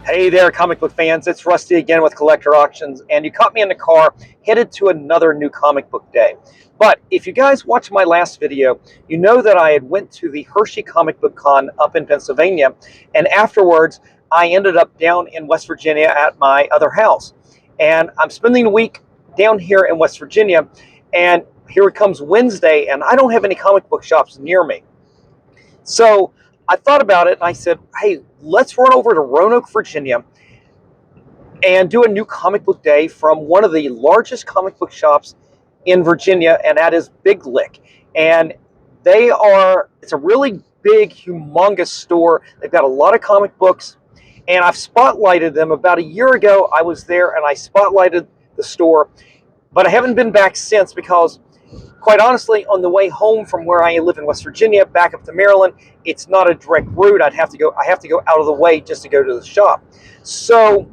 Hey there, comic book fans. It's Rusty again with Collector Auctions, and you caught me in the car headed to another new comic book day. But if you guys watched my last video, you know that I had went to the Hershey Comic Book Con up in Pennsylvania, and afterwards I ended up down in West Virginia at my other house. And I'm spending the week down here in West Virginia, and here it comes Wednesday, and I don't have any comic book shops near me. So I thought about it and I said, hey, let's run over to Roanoke, Virginia and do a new comic book day from one of the largest comic book shops in Virginia, and that is Big Lick. And it's a really big, humongous store. They've got a lot of comic books, and I've spotlighted them. About a year ago, I was there and I spotlighted the store, but I haven't been back since because, quite honestly, on the way home from where I live in West Virginia back up to Maryland, it's not a direct route. I have to go out of the way just to go to the shop. So,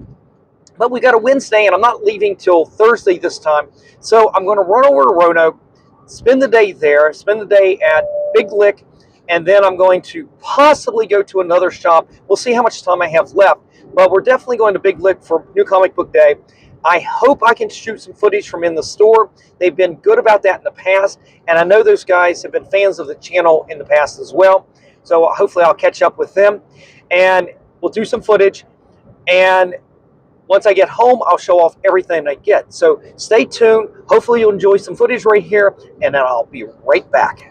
but we got a Wednesday, and I'm not leaving till Thursday this time. So I'm going to run over to Roanoke, spend the day there, spend the day at Big Lick, and then I'm going to possibly go to another shop. We'll see how much time I have left, but we're definitely going to Big Lick for New Comic Book Day. I hope I can shoot some footage from in the store. They've been good about that in the past, and I know those guys have been fans of the channel in the past as well. So hopefully I'll catch up with them, and we'll do some footage. And once I get home, I'll show off everything I get. So stay tuned. Hopefully you'll enjoy some footage right here, and then I'll be right back.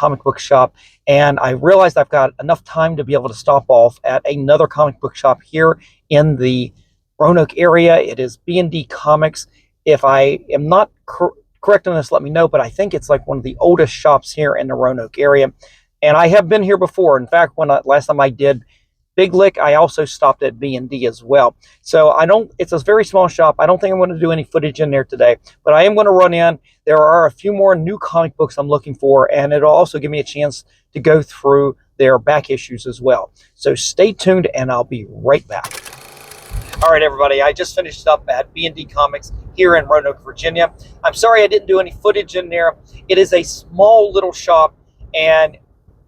comic book shop, and I realized I've got enough time to be able to stop off at another comic book shop here in the Roanoke area. It is B&D Comics. If I am not correct on this, let me know, but I think it's like one of the oldest shops here in the Roanoke area. And I have been here before. In fact, last time I did Big Lick, I also stopped at B&D as well. So it's a very small shop. I don't think I'm going to do any footage in there today, but I am going to run in. There are a few more new comic books I'm looking for, and it'll also give me a chance to go through their back issues as well. So stay tuned, and I'll be right back. All right, everybody, I just finished up at B&D Comics here in Roanoke, Virginia. I'm sorry I didn't do any footage in there. It is a small little shop, and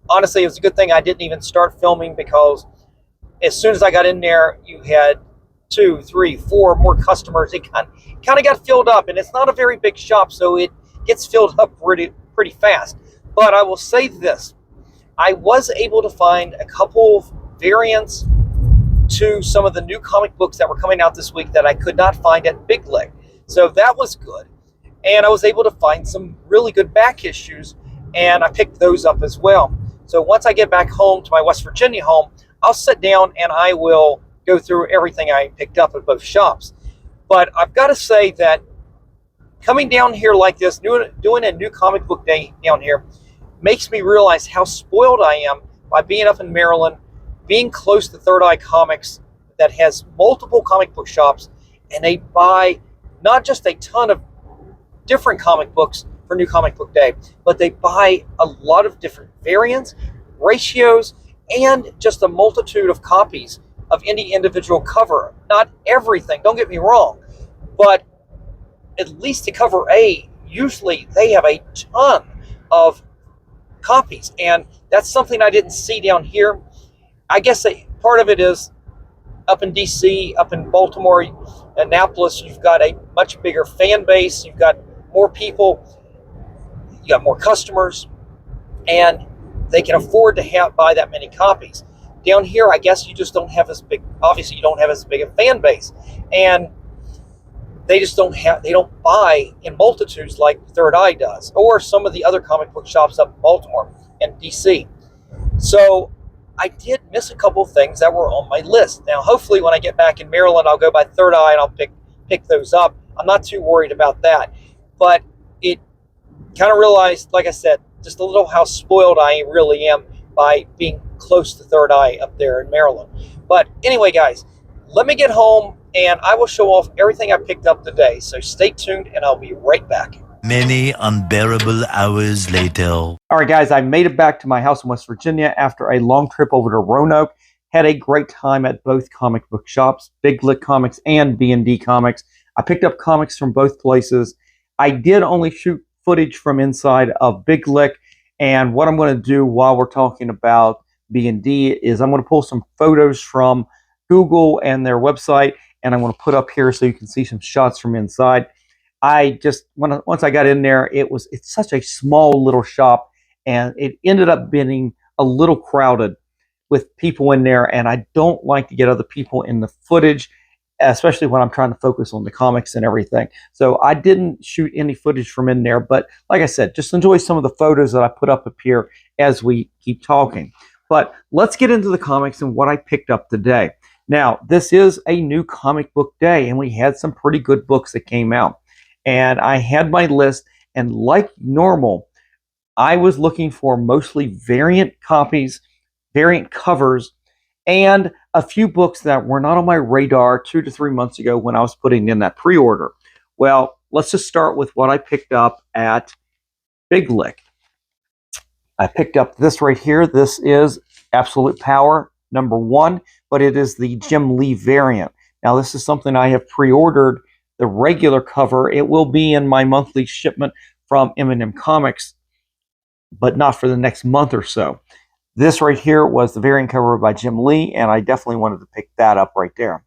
honestly, it was a good thing I didn't even start filming, because as soon as I got in there, you had 2, 3, 4 more customers. It kind of got filled up, and it's not a very big shop, so it gets filled up pretty fast. But I will say this. I was able to find a couple of variants to some of the new comic books that were coming out this week that I could not find at Big Lick. So that was good. And I was able to find some really good back issues, and I picked those up as well. So once I get back home to my West Virginia home, I'll sit down and I will go through everything I picked up at both shops. But I've got to say that coming down here like this, doing a new comic book day down here, makes me realize how spoiled I am by being up in Maryland, being close to Third Eye Comics that has multiple comic book shops, and they buy not just a ton of different comic books for New Comic Book Day, but they buy a lot of different variants, ratios, and just a multitude of copies of any individual cover. Not everything, don't get me wrong, but at least the cover A, usually they have a ton of copies, and that's something I didn't see down here. I guess part of it is up in DC, up in Baltimore, Annapolis, you've got a much bigger fan base, you've got more people, you got more customers, and they can afford to buy that many copies. Down here, I guess you just don't have as big, obviously you don't have as big a fan base, and they just don't buy in multitudes like Third Eye does, or some of the other comic book shops up in Baltimore and DC. So I did miss a couple of things that were on my list. Now, hopefully when I get back in Maryland, I'll go by Third Eye and I'll pick those up. I'm not too worried about that, but it kind of realized, like I said, just a little how spoiled I really am by being close to Third Eye up there in Maryland. But anyway, guys, let me get home and I will show off everything I picked up today. So stay tuned and I'll be right back. Many unbearable hours later. All right, guys, I made it back to my house in West Virginia after a long trip over to Roanoke. Had a great time at both comic book shops, Big Lick Comics and B&D Comics. I picked up comics from both places. I did only shoot footage from inside of Big Lick, and what I'm going to do while we're talking about B&D is I'm going to pull some photos from Google and their website, and I'm going to put up here so you can see some shots from inside. Once I got in there, it's such a small little shop, and it ended up being a little crowded with people in there, and I don't like to get other people in the footage, especially when I'm trying to focus on the comics and everything. So I didn't shoot any footage from in there, but like I said, just enjoy some of the photos that I put up here as we keep talking. But let's get into the comics and what I picked up today. Now, this is a new comic book day, and we had some pretty good books that came out. And I had my list, and like normal, I was looking for mostly variant copies, variant covers, and a few books that were not on my radar 2 to 3 months ago when I was putting in that pre-order. Well, let's just start with what I picked up at Big Lick. I picked up this right here. This is Absolute Power #1, but it is the Jim Lee variant. Now, this is something I have pre-ordered the regular cover. It will be in my monthly shipment from M&M Comics, but not for the next month or so. This right here was the variant cover by Jim Lee, and I definitely wanted to pick that up right there.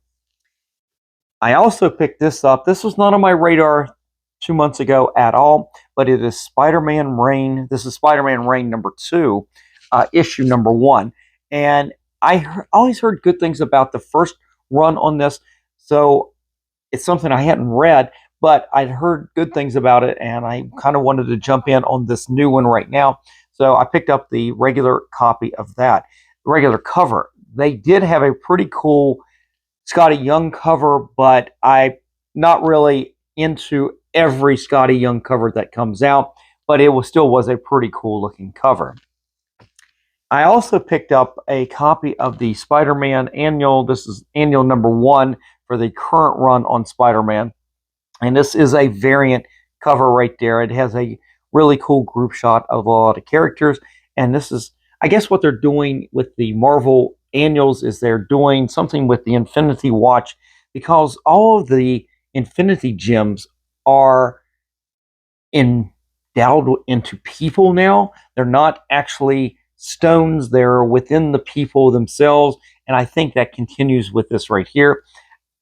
I also picked this up. This was not on my radar 2 months ago at all, but it is Spider-Man Reign. This is Spider-Man Reign #2, issue #1. And I always heard good things about the first run on this, so it's something I hadn't read, but I'd heard good things about it, and I kind of wanted to jump in on this new one right now. So I picked up the regular copy of that, regular cover. They did have a pretty cool Scotty Young cover, but I'm not really into every Scotty Young cover that comes out, but it still was a pretty cool looking cover. I also picked up a copy of the Spider-Man annual. This is annual number 1 for the current run on Spider-Man. And this is a variant cover right there. It has a really cool group shot of a lot of characters. And this is, I guess what they're doing with the Marvel annuals is they're doing something with the Infinity Watch, because all of the Infinity Gems are endowed into people now. They're not actually stones, they're within the people themselves. And I think that continues with this right here.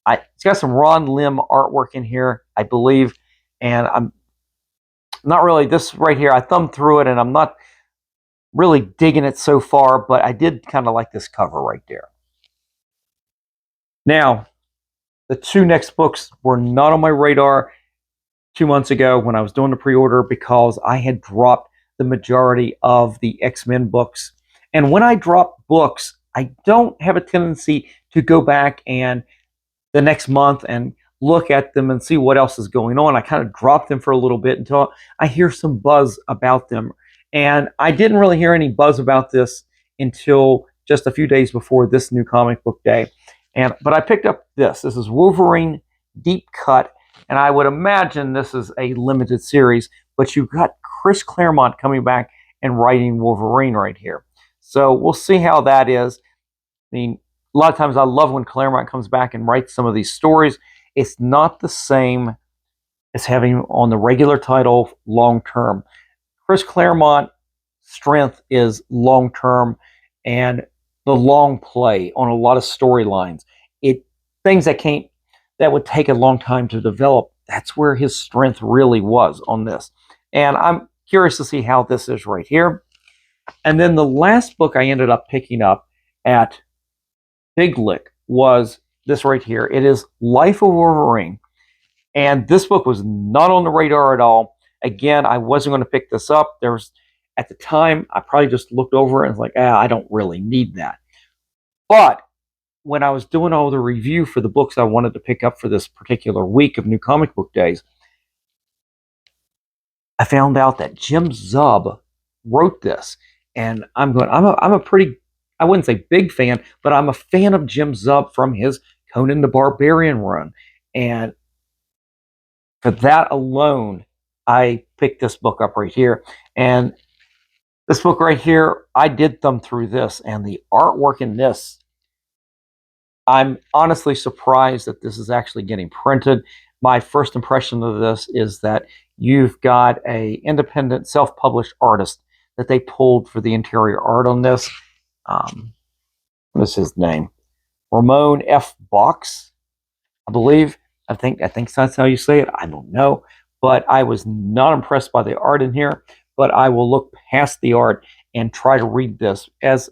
It's got some Ron Lim artwork in here, I believe, and I'm not really, this right here, I thumbed through it and I'm not really digging it so far, but I did kind of like this cover right there. Now, the 2 next books were not on my radar 2 months ago when I was doing the pre-order, because I had dropped the majority of the X-Men books. And when I drop books, I don't have a tendency to go back and the next month and look at them and see what else is going on. I kind of drop them for a little bit until I hear some buzz about them. And I didn't really hear any buzz about this until just a few days before this new comic book day. But I picked up this. This is Wolverine Deep Cut, and I would imagine this is a limited series, but you've got Chris Claremont coming back and writing Wolverine right here. So we'll see how that is. I mean, a lot of times I love when Claremont comes back and writes some of these stories. It's not the same as having him on the regular title long term. Chris Claremont's strength is long term and the long play on a lot of storylines. Things that would take a long time to develop. That's where his strength really was on this. And I'm curious to see how this is right here. And then the last book I ended up picking up at Big Lick was this right here. It is Life of Wolverine. And this book was not on the radar at all. Again, I wasn't going to pick this up. At the time, I probably just looked over it and was like, I don't really need that. But when I was doing all the review for the books I wanted to pick up for this particular week of New Comic Book Days, I found out that Jim Zub wrote this. And I'm a pretty, I wouldn't say big fan, but I'm a fan of Jim Zub from his Conan the Barbarian run. And for that alone, I picked this book up right here. And this book right here, I did thumb through this, and the artwork in this, I'm honestly surprised that this is actually getting printed. My first impression of this is that you've got an independent self-published artist that they pulled for the interior art on this. What is his name? Ramon F. Box, I believe. I think that's how you say it. I don't know. But I was not impressed by the art in here. But I will look past the art and try to read this, as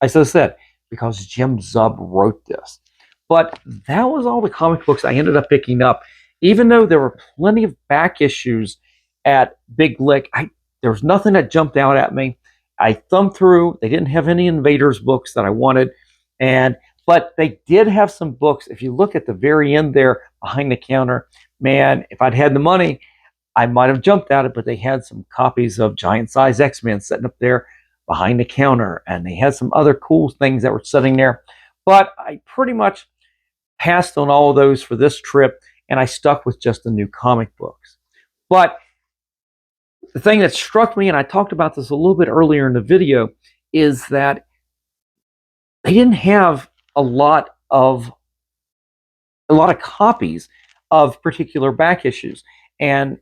I said, because Jim Zub wrote this. But that was all the comic books I ended up picking up. Even though there were plenty of back issues at Big Lick, there was nothing that jumped out at me. I thumbed through. They didn't have any Invaders books that I wanted. But they did have some books. If you look at the very end there behind the counter, man, if I'd had the money, I might have jumped at it, but they had some copies of Giant Size X-Men sitting up there behind the counter, and they had some other cool things that were sitting there. But I pretty much passed on all of those for this trip, and I stuck with just the new comic books. But the thing that struck me, and I talked about this a little bit earlier in the video, is that they didn't have a lot of copies of particular back issues. And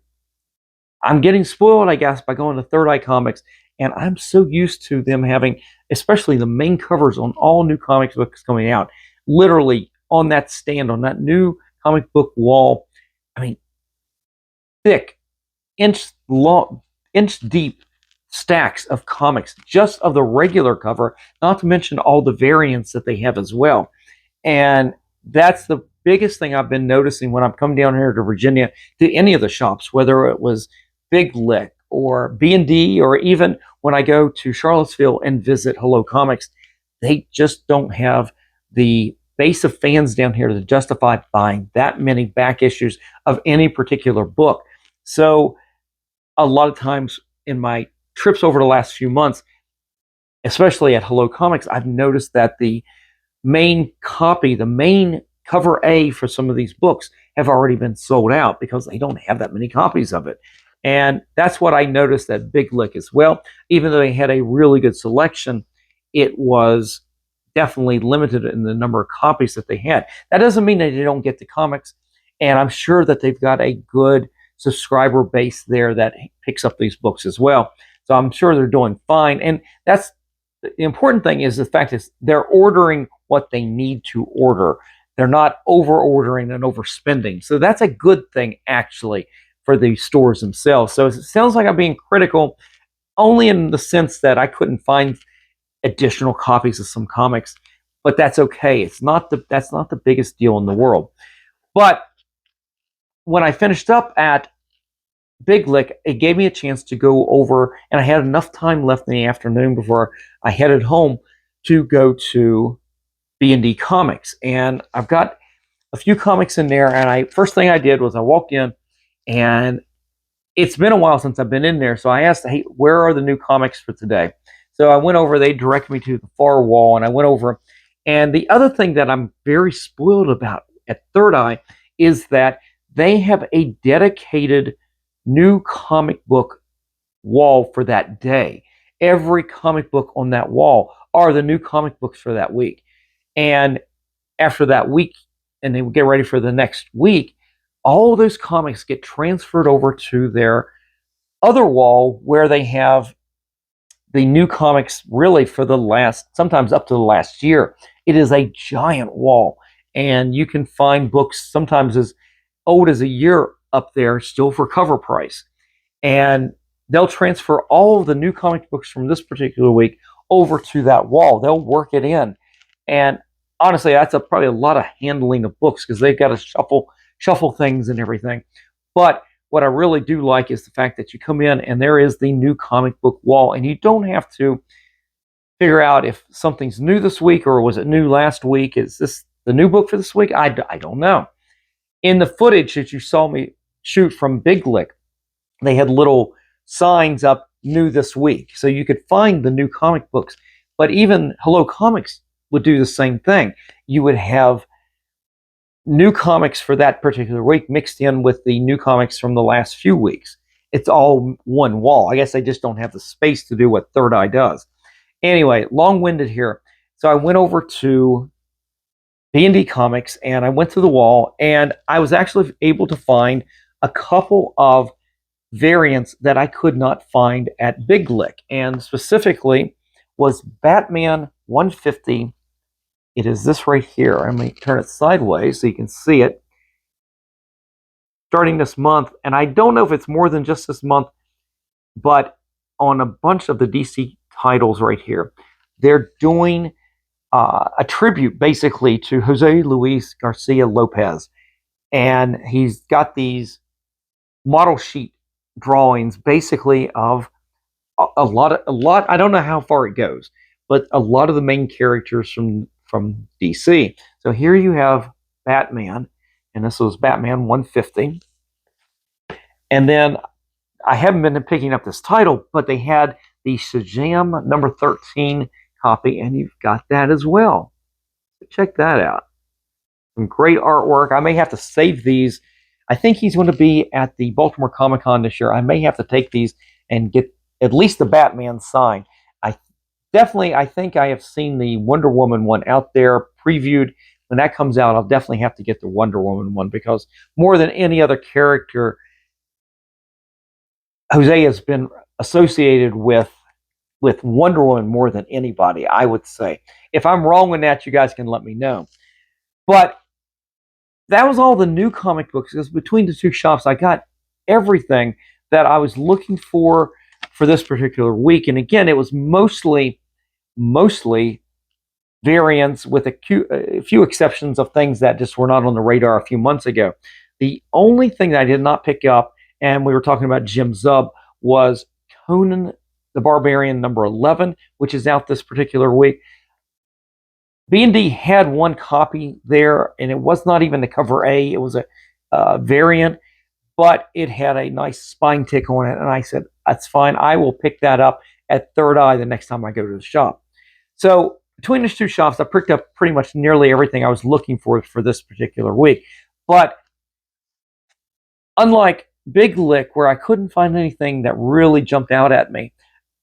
I'm getting spoiled, I guess, by going to Third Eye Comics, and I'm so used to them having, especially the main covers on all new comic books coming out, literally on that stand, on that new comic book wall. I mean, thick, inch deep stacks of comics, just of the regular cover, not to mention all the variants that they have as well. And that's the biggest thing I've been noticing when I'm coming down here to Virginia, to any of the shops, whether it was Big Lick or B&D, or even when I go to Charlottesville and visit Hello Comics, they just don't have the base of fans down here to justify buying that many back issues of any particular book. So a lot of times in my trips over the last few months, especially at Hello Comics, I've noticed that the main copy, the main cover A for some of these books have already been sold out because they don't have that many copies of it. And that's what I noticed at Big Lick as well. Even though they had a really good selection, it was definitely limited in the number of copies that they had. That doesn't mean that they don't get the comics, and I'm sure that they've got a good subscriber base there that picks up these books as well. So I'm sure they're doing fine. And that's the important thing, is the fact is they're ordering what they need to order. They're not over ordering and overspending. So that's a good thing, actually, for the stores themselves. So it sounds like I'm being critical only in the sense that I couldn't find additional copies of some comics, but that's okay. That's not the biggest deal in the world. But when I finished up at Big Lick, it gave me a chance to go over, and I had enough time left in the afternoon before I headed home to go to B&D Comics. And I've got a few comics in there, and first thing I did was I walked in, and it's been a while since I've been in there, so I asked, hey, where are the new comics for today? So I went over, they directed me to the far wall, and I went over. And the other thing that I'm very spoiled about at Third Eye is that they have a dedicated new comic book wall for that day. Every comic book on that wall are the new comic books for that week. And after that week, and they get ready for the next week, all of those comics get transferred over to their other wall where they have the new comics really for the last, sometimes up to the last year. It is a giant wall, and you can find books sometimes as old as a year up there still for cover price. And they'll transfer all of the new comic books from this particular week over to that wall. They'll work it in. And honestly, that's probably a lot of handling of books because they've got to shuffle things and everything. But what I really do like is the fact that you come in and there is the new comic book wall, and you don't have to figure out if something's new this week or was it new last week. Is this the new book for this week? I don't know. In the footage that you saw me shoot from Big Lick, they had little signs up, new this week, so you could find the new comic books. But even Hello Comics would do the same thing. You would have new comics for that particular week mixed in with the new comics from the last few weeks. It's all one wall. I guess they just don't have the space to do what Third Eye does. Anyway, long-winded here. So I went over to B&D Comics, and I went to the wall, and I was actually able to find a couple of variants that I could not find at Big Lick, and specifically was Batman 150. It is this right here. I'm going to turn it sideways so you can see it. Starting this month, and I don't know if it's more than just this month, but on a bunch of the DC titles right here, they're doing a tribute basically to Jose Luis Garcia Lopez. And he's got these model sheet drawings basically of a lot, I don't know how far it goes, but a lot of the main characters from DC. So here you have Batman, and this was Batman 150. And then I haven't been picking up this title, but they had the Shazam number 13 copy, and you've got that as well. So check that out. Some great artwork. I may have to save these. I think he's going to be at the Baltimore Comic-Con this year. I may have to take these and get at least the Batman sign. I think I have seen the Wonder Woman one out there previewed. When that comes out, I'll definitely have to get the Wonder Woman one, because more than any other character, Jose has been associated with Wonder Woman more than anybody, I would say. If I'm wrong on that, you guys can let me know. But that was all the new comic books, because between the two shops, I got everything that I was looking for this particular week. And again, it was mostly variants, with a few exceptions of things that just were not on the radar a few months ago. The only thing that I did not pick up, and we were talking about Jim Zub, was Conan The Barbarian number 11, which is out this particular week. B&D had one copy there, and it was not even the cover A. It was a variant, but it had a nice spine tick on it. And I said, that's fine. I will pick that up at Third Eye the next time I go to the shop. So between these two shops, I picked up pretty much nearly everything I was looking for this particular week. But unlike Big Lick, where I couldn't find anything that really jumped out at me,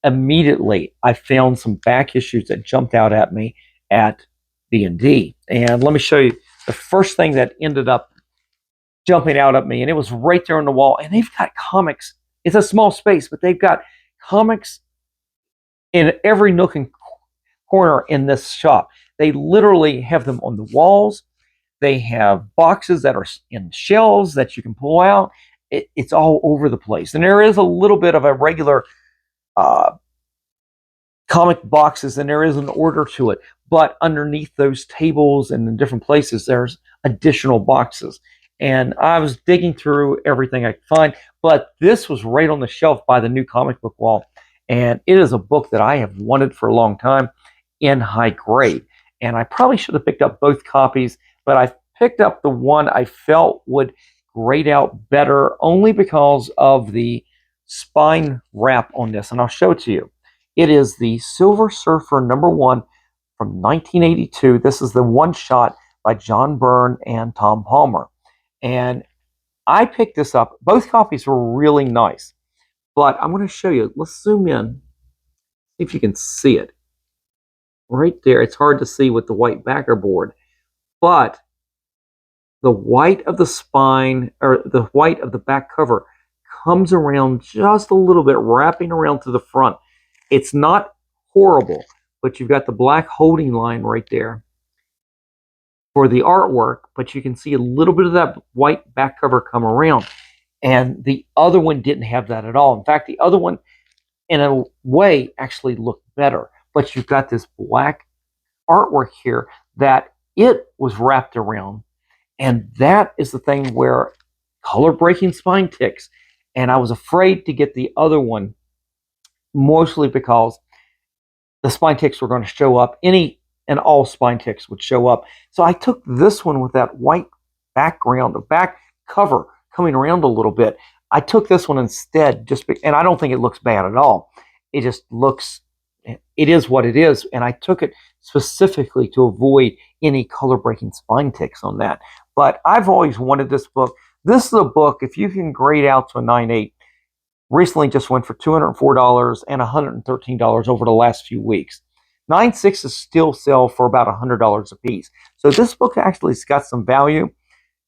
immediately I found some back issues that jumped out at me at B&D. And let me show you the first thing that ended up jumping out at me, and it was right there on the wall. And they've got comics. It's a small space, but they've got comics in every nook and corner in this shop. They literally have them on the walls. They have boxes that are in shelves that you can pull out. It's all over the place. And there is a little bit of a regular comic boxes, and there is an order to it. But underneath those tables and in different places, there's additional boxes. And I was digging through everything I could find, but this was right on the shelf by the new comic book wall. And it is a book that I have wanted for a long time in high grade. And I probably should have picked up both copies, but I picked up the one I felt would grade out better only because of the spine wrap on this. And I'll show it to you. It is the Silver Surfer number 1 from 1982. This is the one shot by John Byrne and Tom Palmer. And I picked this up. Both copies were really nice. But I'm going to show you. Let's zoom in. See if you can see it. Right there. It's hard to see with the white backer board. But the white of the spine, or the white of the back cover, comes around just a little bit, wrapping around to the front. It's not horrible, but you've got the black holding line right there for the artwork, but you can see a little bit of that white back cover come around. And the other one didn't have that at all. In fact, the other one, in a way, actually looked better. But you've got this black artwork here that it was wrapped around. And that is the thing where color breaking spine ticks. And I was afraid to get the other one, mostly because the spine ticks were going to show up. Any and all spine ticks would show up. So I took this one with that white background, the back cover coming around a little bit. I took this one instead, and I don't think it looks bad at all. It just looks, it is what it is. And I took it specifically to avoid any color breaking spine ticks on that. But I've always wanted this book. This is a book, if you can grade out to a 9.8, recently just went for $204 and $113 over the last few weeks. 9.6s still sell for about $100 a piece. So this book actually has got some value.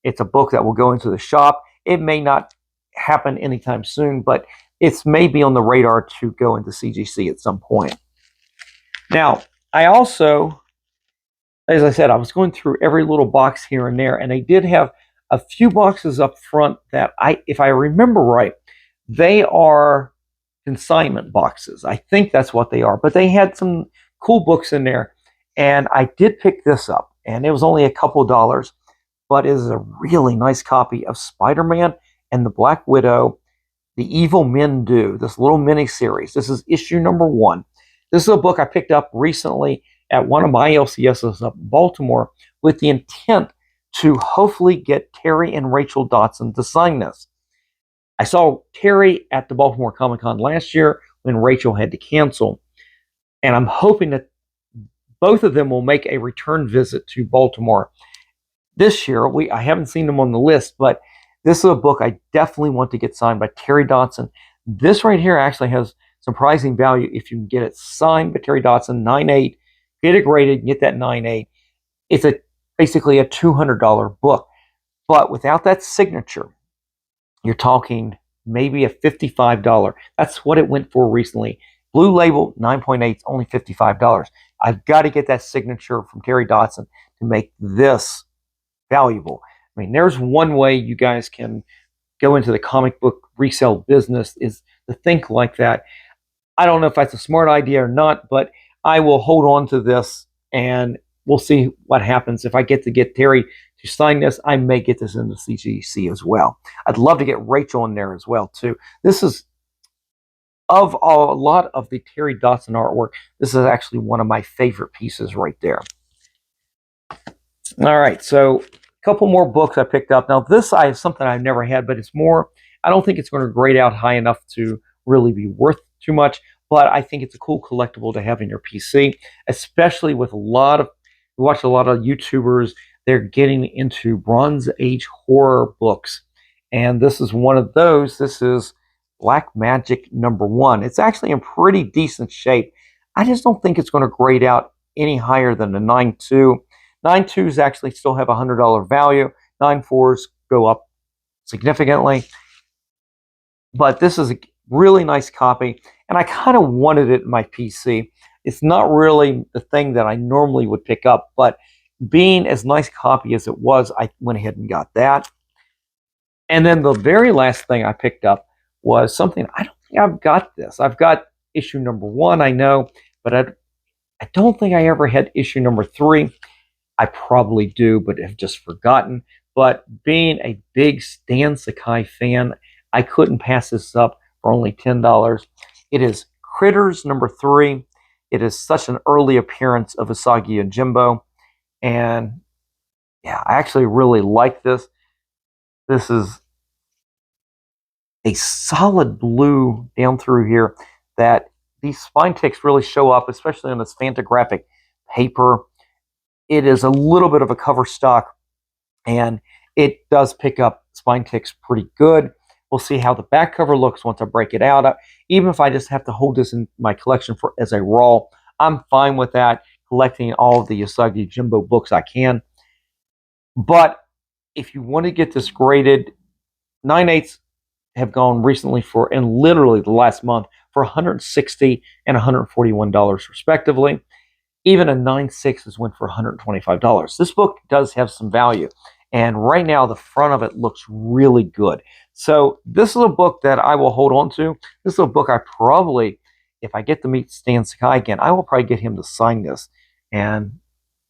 It's a book that will go into the shop. It may not happen anytime soon, but it's maybe on the radar to go into CGC at some point. Now, I also, as I said, I was going through every little box here and there, and they did have a few boxes up front that, if I remember right, they are consignment boxes. I think that's what they are, but they had some cool books in there, and I did pick this up, and it was only a couple dollars, but it is a really nice copy of Spider-Man and the Black Widow, The Evil Men Do, this little mini-series. This is issue number 1. This is a book I picked up recently at one of my LCSs up in Baltimore with the intent to hopefully get Terry and Rachel Dotson to sign this. I saw Terry at the Baltimore Comic-Con last year when Rachel had to cancel. And I'm hoping that both of them will make a return visit to Baltimore this year. I haven't seen them on the list, but this is a book I definitely want to get signed by Terry Dotson. This right here actually has surprising value if you can get it signed by Terry Dotson, 9.8. Get it graded, get that 9.8. It's basically a $200 book. But without that signature, you're talking maybe a $55. That's what it went for recently. Blue Label, 9.8, only $55. I've got to get that signature from Terry Dotson to make this valuable. I mean, there's one way you guys can go into the comic book resale business is to think like that. I don't know if that's a smart idea or not, but I will hold on to this and we'll see what happens. If I get Terry to sign this, I may get this into CGC as well. I'd love to get Rachel in there as well, too. This is Of a lot of the Terry Dodson artwork, this is actually one of my favorite pieces right there. All right, so a couple more books I picked up. Now this I have something I've never had, but it's more, I don't think it's going to grade out high enough to really be worth too much, but I think it's a cool collectible to have in your PC, especially with we watch a lot of YouTubers, they're getting into Bronze Age horror books. And this is one of those. This is Black Magic #1. It's actually in pretty decent shape. I just don't think it's going to grade out any higher than a 9.2. 9.2s actually still have a $100 value. 9.4s go up significantly. But this is a really nice copy, and I kind of wanted it in my PC. It's not really the thing that I normally would pick up, but being as nice copy as it was, I went ahead and got that. And then the very last thing I picked up was something, I don't think I've got this. I've got issue #1, I know, but I don't think I ever had issue #3. I probably do, but have just forgotten. But being a big Stan Sakai fan, I couldn't pass this up for only $10. It is Critters #3. It is such an early appearance of Usagi and Jimbo. And yeah, I actually really like this. This is a solid blue down through here that these spine ticks really show up, especially on this Fantagraphic paper. It is a little bit of a cover stock, and it does pick up spine ticks pretty good. We'll see how the back cover looks once I break it out. Even if I just have to hold this in my collection as a raw, I'm fine with that, collecting all of the Usagi Jimbo books I can. But if you want to get this graded, 9/8s have gone recently for, in literally the last month, for $160 and $141 respectively. Even a 9.6 went for $125. This book does have some value, and right now the front of it looks really good. So this is a book that I will hold on to. This is a book I probably, if I get to meet Stan Sakai again, I will probably get him to sign this. And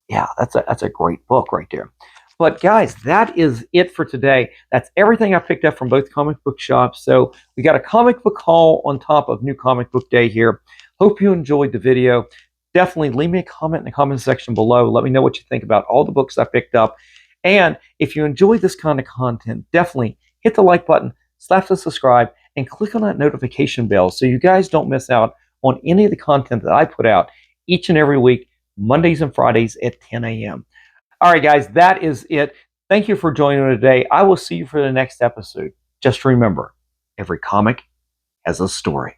yeah, that's a great book right there. But guys, that is it for today. That's everything I picked up from both comic book shops. So we got a comic book haul on top of New Comic Book Day here. Hope you enjoyed the video. Definitely leave me a comment in the comment section below. Let me know what you think about all the books I picked up. And if you enjoy this kind of content, definitely hit the like button, slap the subscribe, and click on that notification bell so you guys don't miss out on any of the content that I put out each and every week, Mondays and Fridays at 10 a.m. All right, guys, that is it. Thank you for joining me today. I will see you for the next episode. Just remember, every comic has a story.